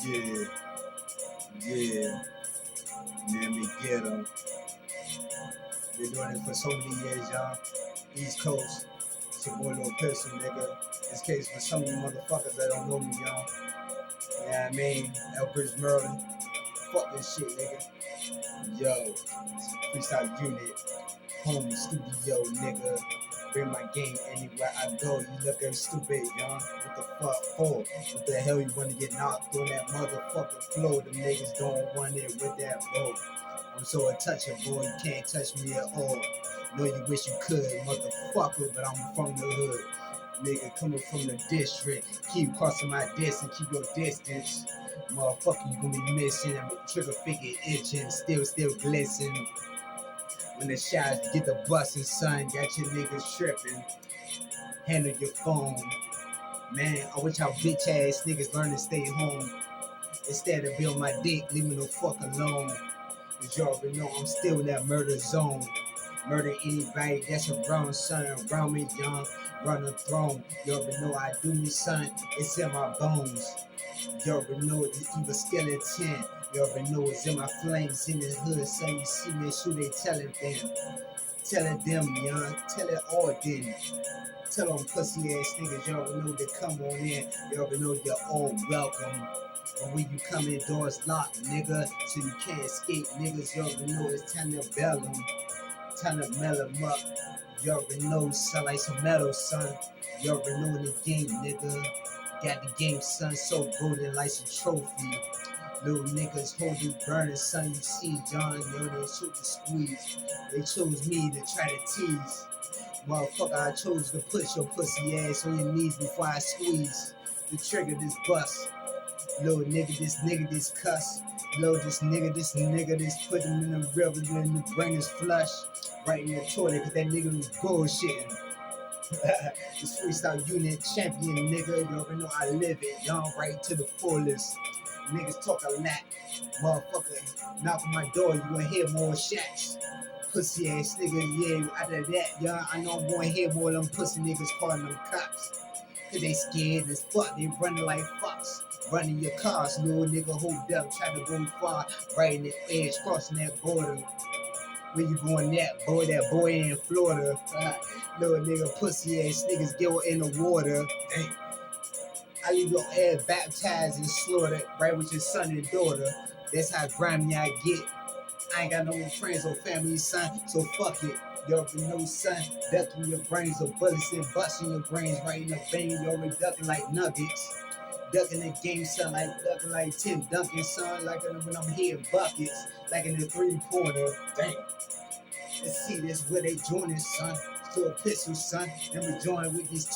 Yeah, yeah, man, me get them. Been doing it for so many years, y'all. East Coast, it's your boy Lil Pistol, nigga. This case for some of you motherfuckers that don't know me, y'all. Yeah, I mean, Elbridge, Maryland. Fuck this shit, nigga. Yo, freestyle unit, home studio, nigga. Bring my game anywhere I go. You looking stupid, y'all. What the fuck for? What the hell you wanna get knocked on that motherfucking floor? Them niggas don't want it with that bow. I'm so untouchable, you can't touch me at all. Know you wish you could, motherfucker, but I'm from the hood. Nigga coming from the district, keep crossing my distance, keep your distance. Motherfucker, you gonna be missing. Trigger finger itching, still glisten. When the shots get the bustin', son, got your niggas tripping. Handle your phone. Man, I wish how bitch ass niggas learn to stay home. Instead of be on my dick, leave me the fuck alone. Cause you already know I'm still in that murder zone. Murder anybody that's around, son. Around me, young, run the throne. You already know I do me, son. It's in my bones. You already know it's evil skeleton. You already know it's in my flames in the hood. So you see me, shoot, they telling them. Telling them, young. Tell it all then. Tell them pussy ass niggas, you already know they come on in. You already know you're all welcome. But when you come in, doors locked, nigga. So you can't escape, niggas. You already know it's time to bell them. Time to melt them up. You already know, sound like some metal, son. You already know the game, nigga. Got the game, son, so golden like some trophy. Little niggas hold it burning, son. You see, John, yo, they shoot the squeeze. They chose me to try to tease. Motherfucker, I chose to push your pussy ass on your knees before I squeeze the trigger, this bust. Little nigga, this cuss. Little this nigga, this put him in the river, then the brain is flush. Right in the toilet, cause that nigga was bullshitting. This freestyle unit champion, nigga. You already know I live it, y'all, right to the fullest. Niggas talk a lot. Motherfucker, knock on my door, you gonna hear more shots. Pussy ass nigga, yeah, after that, y'all, I know I'm gonna hear more of them pussy niggas calling them cops. Cause they scared as fuck, they running like fox. Running your cars, little nigga, hold up, try to go far. Right in the edge, crossing that border. When you going that boy in Florida. Little nigga, pussy ass niggas get in the water. Dang. I leave your ass baptized and slaughtered right with your son and daughter. That's how grimy I get. I ain't got no friends or family, son, so fuck it. You already know, son, ducking your brains or bullets and busting your brains right in the vein. You already ducking like nuggets. Ducking the game, son, like ducking like Tim Duncan, son, like when I'm hitting buckets, like in the three-pointer. Dang. Let's see this where they joining, son. So a pistol, son. And we join with these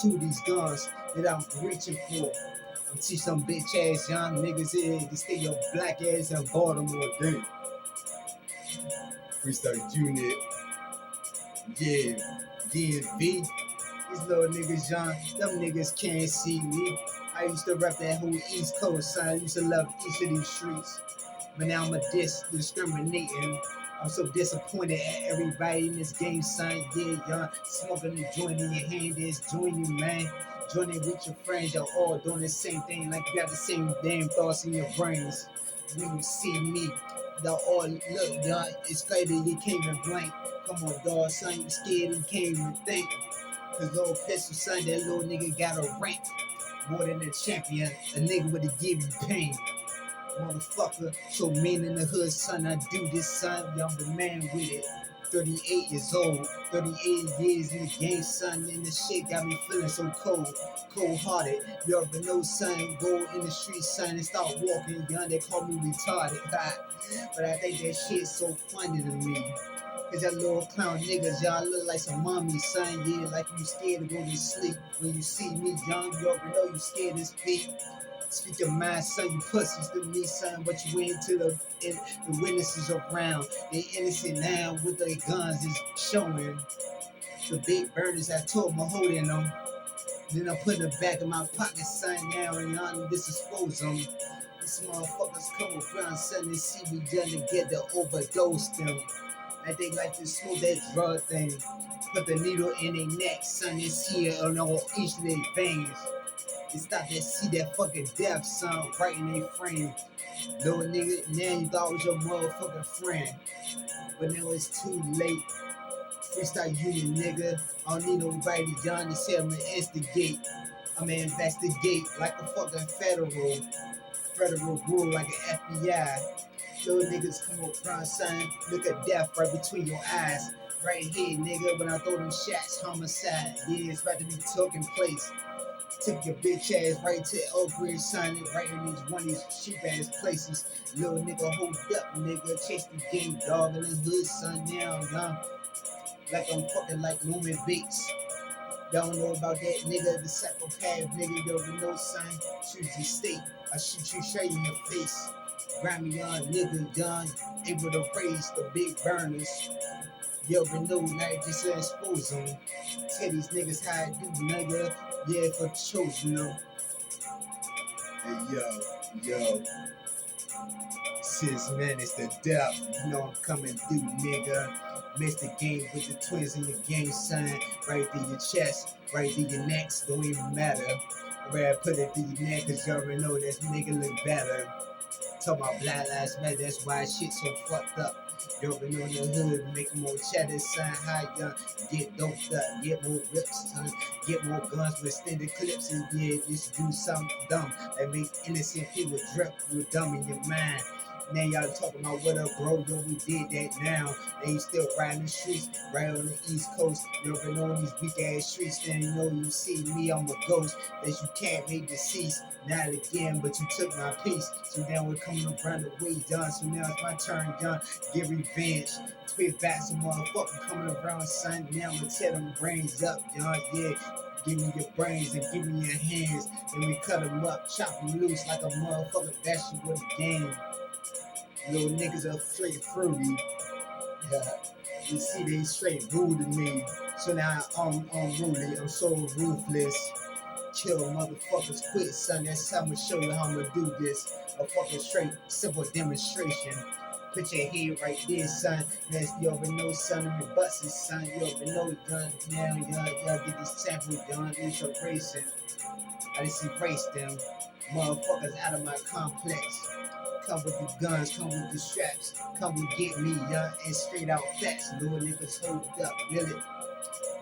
guns that I'm reaching for. I'm teach some bitch ass young niggas in to stay your black ass in Baltimore. Damn. Freestyle unit. Yeah. DMV. These little niggas, young. Them niggas can't see me. I used to rep that whole East Coast, son. I used to love each of these streets. But now I'm a discriminating. I'm so disappointed at everybody in this game, son. Yeah, y'all smoking the joint in your hand is joining, man. Joining with your friends, y'all all doing the same thing, like you got the same damn thoughts in your brains. When you see me, y'all all look, y'all, it's crazy you can't even blink. Come on, dog, son, you scared and can't even think. Cause little pistol, son, that little nigga got a rank. More than a champion, a nigga with a give you pain. Motherfucker, so mean in the hood, son. I do this, son. Yeah, I'm the man with it. 38 years old, 38 years in the game, son. And this shit got me feeling so cold-hearted. You already know, son. Go in the street, son, and start walking. Young, they call me retarded. But I think that shit's so funny to me. Cause y'all little clown niggas, y'all look like some mommies, son. Yeah, like you scared to go to sleep. When you see me young, you already know you scared to speak. Speak your mind, son, you pussies to me, son. But you ain't to the witnesses around. They innocent now with their guns is showing. The big burners, I told them I'm holding them. Then I put in the back of my pocket, son, now and y'all dispose them. These motherfuckers come around, son, they see me done to get the overdose them. Like they like to smoke that drug thing. Put the needle in their neck, son, it's here on all each of their veins. It's stop that see that fucking death, son, right in their frame. Little nigga, now you thought it was your motherfucking friend. But now it's too late. Freestyle union, nigga. I don't need nobody young to say I'm gonna instigate. I'ma investigate like a fucking federal rule like an FBI. Little niggas come up front, son. Look at death right between your eyes. Right here, nigga. When I throw them shots, homicide. Yeah, it's about to be taking place. Took your bitch ass right to Oak Ridge, son. Right in these one of these cheap ass places. Little nigga, hold up, nigga. Chase the game, dog, in the hood, son. Now, young. Like I'm fucking like Norman Bates. Y'all don't know about that nigga, the psychopath nigga, you already know, son. Choose your state, I shoot you straight in your face. Grimy young nigga, young, able to raise the big burners. You already know, now just expose them. Tell these niggas how I do, nigga. Yeah, for chosen them. Hey, yo. Since man, it's the depth. You know I'm coming through, nigga. Miss the game with the twins in your game, son. Right through your chest, right through your necks, don't even matter. I'd rather put it through your neck, cause you already know this nigga look better. Talk about Black Lives Matter, that's why shit so fucked up. You already know in the hood, make more cheddar, son. High gun, get doped up, get more rips, son. Get more guns with extended clips, and yeah, just do something dumb that make innocent people drip. You dumb in your mind. Now y'all talking about what up, bro? Yo, we did that now. And you still riding the streets, right on the East Coast. You already know these weak ass streets. Then you know you see me, I'm a ghost that you can't make deceased. Not again, but you took my piece. So now we're coming around the way done. So now it's my turn, done. Get revenge. Twit back some motherfucker coming around, son. Now I'm gonna tear them brains up, y'all. Yeah. Give me your brains and give me your hands. Then we cut them up, chop them loose like a motherfucker vegetable game. Little niggas are straight fruity. Yeah. You see, they straight rude to me. So now I'm unruly. I'm so ruthless. Kill motherfuckers quick, son. That's how I'ma show you how I'ma do this. A fucking straight, simple demonstration. Put your head right there, son. That's you already know, son. Of your buses, son. You already know, done. Now, y'all get this sample done. It's your racing. I just erase them. Motherfuckers out of my complex. Come with the guns, come with the straps, come and get me, young, and straight out facts. Little niggas hold up, really.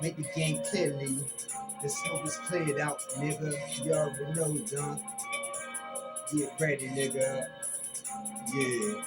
Make the game clearly. The smoke is cleared out, nigga. You already know, young. Get ready, nigga. Yeah.